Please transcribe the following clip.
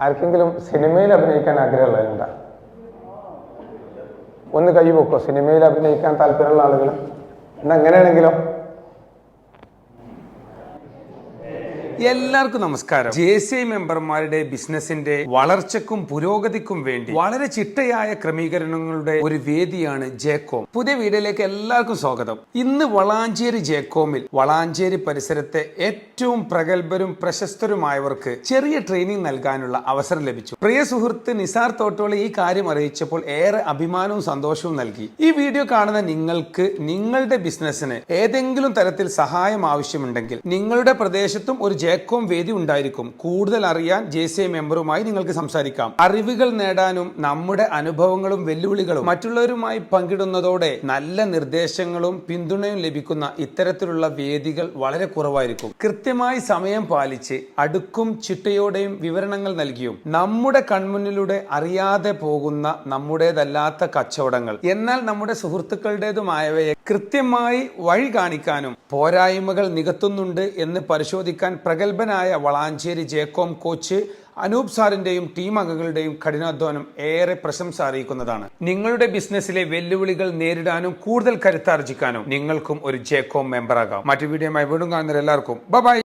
ആർക്കെങ്കിലും സിനിമയിൽ അഭിനയിക്കാൻ ആഗ്രഹമുള്ളവരുണ്ടോ? ഒന്ന് കൈ പൊക്കോ. സിനിമയിൽ അഭിനയിക്കാൻ താല്പര്യമുള്ള ആളുകൾ എന്നാ എങ്ങനെയാണെങ്കിലോ. എല്ലാവർക്കും നമസ്കാരം. JCI മെമ്പർമാരുടെ ബിസിനസിന്റെ വളർച്ചയ്ക്കും പുരോഗതിക്കും വേണ്ടി വളരെ ചിട്ടയായ ക്രമീകരണങ്ങളുടെ ഒരു വേദിയാണ് ജേക്കോം. പുതിയ വീഡിയോയിലേക്ക് എല്ലാവർക്കും സ്വാഗതം. ഇന്ന് വളാഞ്ചേരി ജേക്കോമിൽ വളാഞ്ചേരി പരിസരത്തെ ഏറ്റവും പ്രഗത്ഭരും പ്രശസ്തരുമായവർക്ക് ചെറിയ ട്രെയിനിങ് നൽകാനുള്ള അവസരം ലഭിച്ചു. പ്രിയ സുഹൃത്ത് നിസാർ തോട്ടോളി ഈ കാര്യം അറിയിച്ചപ്പോൾ ഏറെ അഭിമാനവും സന്തോഷവും നൽകി. ഈ വീഡിയോ കാണുന്ന നിങ്ങൾക്ക് നിങ്ങളുടെ ബിസിനസ്സിന് ഏതെങ്കിലും തരത്തിൽ സഹായം ആവശ്യമുണ്ടെങ്കിൽ നിങ്ങളുടെ പ്രദേശത്തും ഒരു ജേക്കോം വേദി ഉണ്ടായിരിക്കും. കൂടുതൽ അറിയാൻ JCI മെമ്പറുമായി നിങ്ങൾക്ക് സംസാരിക്കാം. അറിവുകൾ നേടാനും നമ്മുടെ അനുഭവങ്ങളും വെല്ലുവിളികളും മറ്റുള്ളവരുമായി പങ്കിടുന്നതോടെ നല്ല നിർദ്ദേശങ്ങളും പിന്തുണയും ലഭിക്കുന്ന ഇത്തരത്തിലുള്ള വേദികൾ വളരെ കുറവായിരിക്കും. കൃത്യമായി സമയം പാലിച്ച് അടുക്കും ചിട്ടയോടെയും വിവരണങ്ങൾ നൽകിയും നമ്മുടെ കൺമുന്നിലൂടെ അറിയാതെ പോകുന്ന നമ്മുടേതല്ലാത്ത കച്ചവടങ്ങൾ എന്നാൽ നമ്മുടെ സുഹൃത്തുക്കളുടേതുമായവയെ കൃത്യമായി വഴി കാണിക്കാനും പോരായ്മകൾ നികത്തുന്നുണ്ട് എന്ന് പരിശോധിക്കാൻ പ്രഗത്ഭനായ വളാഞ്ചേരി ജേക്കോം കോച്ച് അനൂപ് സാറിന്റെയും ടീം അംഗങ്ങളുടെയും കഠിനാധ്വാനം ഏറെ പ്രശംസ അറിയിക്കുന്നതാണ്. നിങ്ങളുടെ ബിസിനസ്സിലെ വെല്ലുവിളികൾ നേരിടാനും കൂടുതൽ കരുത്താർജിക്കാനും നിങ്ങൾക്കും ഒരു ജേക്കോം മെമ്പറാകാം. മറ്റു വീഡിയോയുമായി വീണ്ടും കാണുന്നവരെല്ലാവർക്കും ബൈ.